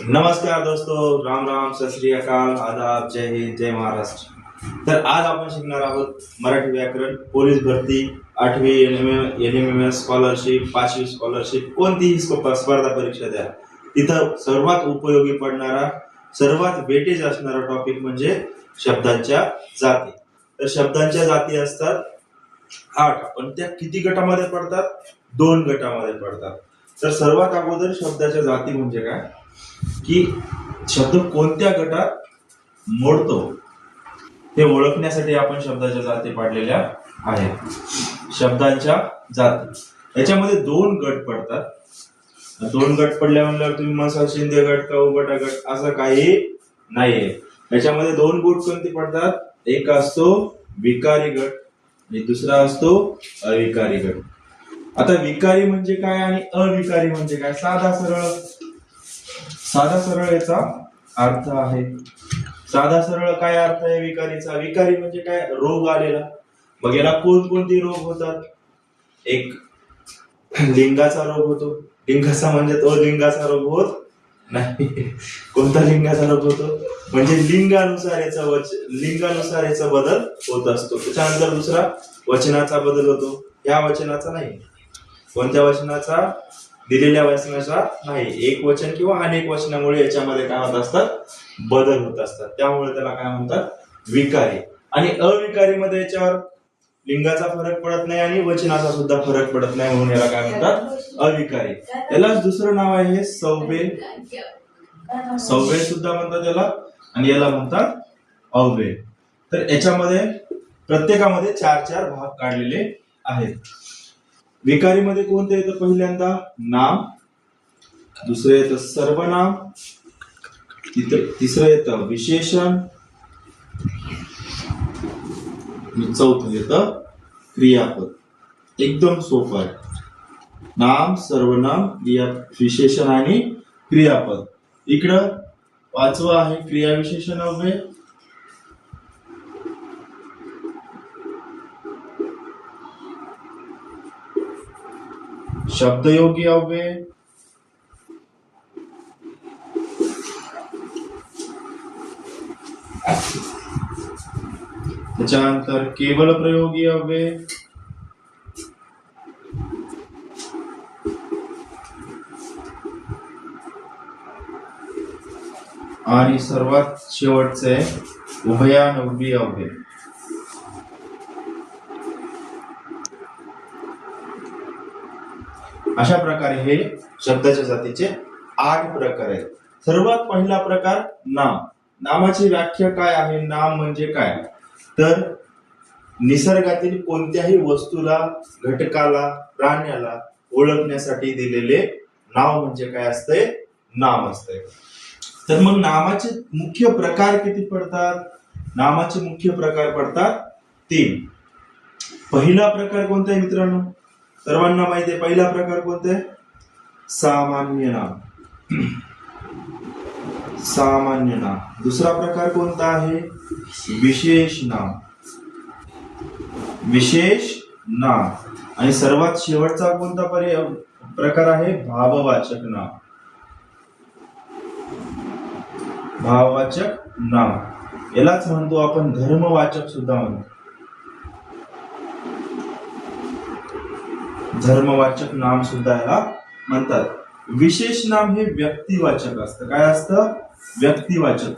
नमस्कार दोस्तों, राम राम, सत श्री अकाल, आदाब, जय हिंद, जय महाराष्ट्र। तर आज आपण शिकणार आहोत मराठी व्याकरण, पोलीस भरती, 8वी NMMS स्कॉलरशिप, 5वी स्कॉलरशिप, कोणतीही स्पर्धा परीक्षा द्या, तिथं सर्वात उपयोगी पडणारा, सर्वात वेटेज असणारा टॉपिक म्हणजे शब्दांच्या जाती। तर शब्दांच्या जाती असतात 8, पण त्या किती गटामध्ये पडतात? 2 गटामध्ये पडतात। तर सर्वात अगोदर शब्दाच्या जाती म्हणजे काय की शब्द कोणत्या गटात मोडतो हे ओळखण्यासाठी आपण शब्दाच्या जाती पाडलेल्या आहेत। शब्दांच्या जाती याच्यामध्ये 2 गट पडतात। 2 गट पडल्या म्हणल्यावर तुम्ही म्हणसाल शिंदे गट का उबटा गट, असं काही नाहीये। याच्यामध्ये 2 गट कोणते पडतात? एक असतो विकारी गट आणि दुसरा असतो अविकारी गट। आता विकारी म्हणजे काय आणि अविकारी म्हणजे काय? साधा सरळ याचा अर्थ आहे। साधा सरळ काय अर्थ आहे विकारीचा? विकारी म्हणजे काय? रोग आलेला। मग याला कोणते रोग होतात? एक लिंगाचा रोग होतो। लिंगाचा म्हणजे तो लिंगाचा रोग होत नाही। कोणता लिंगाचा रोग होतो? म्हणजे लिंगानुसार याचा बदल होत असतो। त्याच्यानंतर दुसरा वचनाचा बदल होतो। या वचनाचा नाही, कोणत्या वचनाचा? दिलेल्या वचनाचा नाही। एक वचन किंवा अनेक वचनामुळे याच्यामध्ये काय होत असतात? बदल होत असतात। त्यामुळे त्याला काय म्हणतात? विकारी। आणि अविकारी मध्ये याच्यावर लिंगाचा फरक पडत नाही आणि वचनाचा सुद्धा फरक पडत नाही, म्हणून याला काय म्हणतात? अविकारी। यालाच दुसरं नाव आहे हे सव्यय सुद्धा म्हणतात याला, आणि याला म्हणतात अव्यय। तर याच्यामध्ये प्रत्येकामध्ये 4 भाग काढलेले आहेत। विकारी मध्ये कोणते येतं? पहिल्यांदा नाम, दुसरं येतं सर्वनाम, तिसरं येतं विशेषण, चौथं येतं क्रियापद। एकदम सोपं आहे। नाम, सर्वनाम, विशेषण आणि क्रियापद। इकडं 5वं आहे क्रियाविशेषण अव्यय। शब्दयोगी अव्यय, त्याच्यानंतर केवल प्रयोगी अव्यय, आणि सर्वात शेवटचे उभयानुर्वी अव्यय। अशा प्रकारे हे शब्दाच्या जातीचे 8 प्रकार आहेत। सर्वात पहिला प्रकार नाम। नामाची व्याख्या काय आहे? नाम म्हणजे काय? तर निसर्गातील कोणत्याही वस्तूला, घटकाला, प्राण्याला ओळखण्यासाठी दिलेले नाव म्हणजे काय असते? नाम असते। तर मग नामाचे मुख्य प्रकार किती पडतात? नामाचे मुख्य प्रकार पडतात 3। पहिला प्रकार कोणता आहे मित्रांनो? सर्वांना माहिती आहे पहिला प्रकार कोणता आहे? सामान्य नाम। सामान्य नाम। दुसरा प्रकार कोणता आहे? विशेष नाम। विशेष नाम। आणि सर्वात शेवटचा कोणता प्रकार आहे? भाववाचक नाम। भाववाचक नाम यालाच म्हणतो आपण धर्मवाचक सुद्धा म्हणतो। धर्मवाचक नाम सुद्धा याला म्हणतात। विशेष नाम हे व्यक्तिवाचक असतं। काय असतं? व्यक्तिवाचक।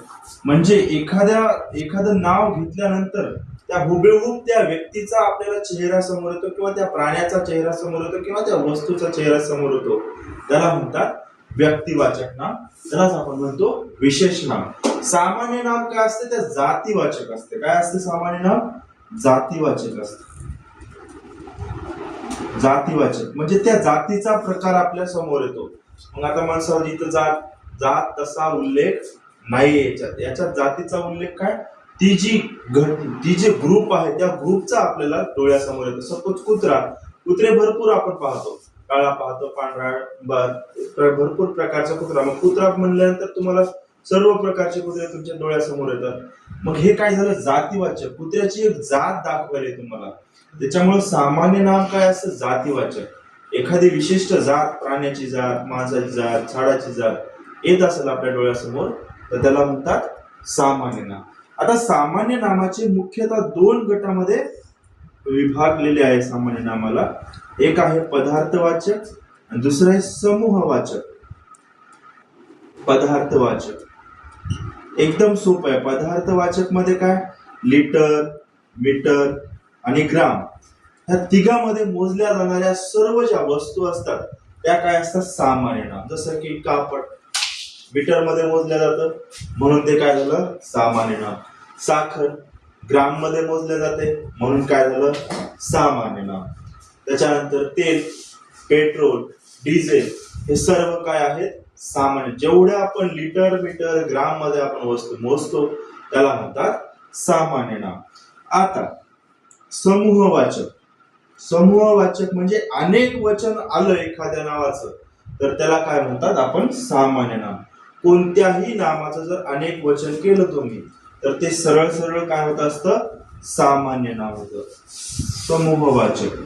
म्हणजे एखादं नाव घेतल्यानंतर त्या हुबेहूब त्या व्यक्तीचा आपल्याला चेहरा समोर येतो, किंवा त्या प्राण्याचा चेहरा समोर येतो, किंवा त्या वस्तूचा चेहरा समोर येतो, त्याला म्हणतात व्यक्तिवाचक नाम। त्यालाच आपण म्हणतो विशेष नाम। सामान्य नाम काय असते? त्या जातीवाचक असते। काय असते सामान्य नाम? जातीवाचक असते। जातीवाचक म्हणजे त्या जातीचा प्रकार आपल्या समोर येतो। मग आता माणसावर इथं जात तसा उल्लेख नाही याच्यात जातीचा उल्लेख काय? ती जी ग्रुप आहे त्या ग्रुपचा आपल्याला डोळ्यासमोर येतो। सपोज कुत्रे भरपूर आपण पाहतो, काळा पाहतो, पांढरा, भरपूर प्रकारचा कुत्रा। मग कुत्रा म्हणल्यानंतर तुम्हाला सर्व प्रकारचे कुत्रे तुमच्या डोळ्यासमोर येतात। मग हे काय झालं? जातीवाचक। कुत्र्याची एक जात दाखवली तुम्हाला। त्याच्यामुळे सामान्य नाम काय असतं? जातीवाचक। एखादी विशिष्ट जात, प्राण्याची जात, माणसाची जात, झाडाची जात, येत असेल आपल्या डोळ्यासमोर तर त्याला म्हणतात सामान्य नाम. आता सामान्य नामाचे मुख्यतः दोन गटामध्ये विभागलेले आहे सामान्य नामाला. एक आहे पदार्थवाचक आणि दुसरं आहे समूहवाचक. पदार्थवाचक एकदम सोपं आहे. पदार्थवाचक मध्ये काय, लिटर, मीटर आणि ग्राम ह्या तिघांमध्ये मोजल्या जाणाऱ्या सर्व ज्या वस्तू असतात त्या काय असतात, सामान्य नाम. जसं की कापड मीटर मध्ये मोजल्या जातं म्हणून ते काय झालं, सामान्य नाम. साखर ग्राम मध्ये मोजले जाते म्हणून काय झालं, सामान्य नाम. त्याच्यानंतर तेल, पेट्रोल, डिझेल हे सर्व काय आहेत, सामान्य. जेवढ्या आपण लिटर, मीटर, ग्राम मध्ये आपण वस्तू मोजतो त्याला म्हणतात सामान्य नाम. आता समूहवाचक. समूहवाचक म्हणजे अनेक वचन आलं एखाद्या नावाचं तर त्याला काय म्हणतात आपण, सामान्य नाम. कोणत्याही नामाचं जर अनेक वचन केलं तुम्ही तर ते सरळ सरळ काय होत असतं, सामान्य नाम होतं. समूहवाचक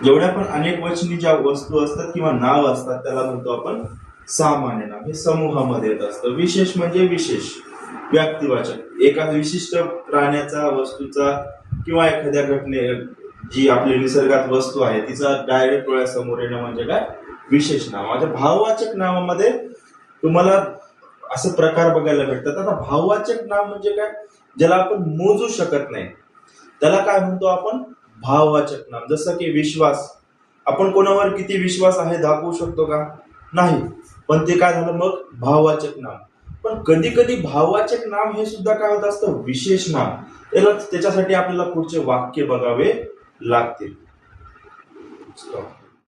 जेवढ्या पण अनेक वचनी ज्या वस्तू असतात किंवा नाव असतात त्याला म्हणतो आपण सामान्य नाम. हे समूहामध्ये येत असतं. विशेष म्हणजे विशेष व्यक्तिवाचक. एका विशिष्ट प्राण्याचा, वस्तूचा किंवा एखाद्या घटने जी आपली निसर्गात वस्तू आहे तिचा डायरेक्ट डोळ्यासमोर येणं म्हणजे काय, विशेष नाम. आता भाववाचक नावामध्ये तुम्हाला असं प्रकार बघायला भेटतात. आता भाववाचक नाम म्हणजे काय, ज्याला आपण मोजू शकत नाही त्याला काय म्हणतो आपण, भाववाचक नाम. जसं की विश्वास. आपण कोणावर किती विश्वास आहे दाखवू शकतो का, नाही. पण ते काय झालं मग, भाववाचक नाम. पण कधी कधी भाववाचक नाम हे सुद्धा काय होत असतं, विशेष नाम. त्याच्यासाठी आपल्याला पुढचे वाक्य बघावे लागतील.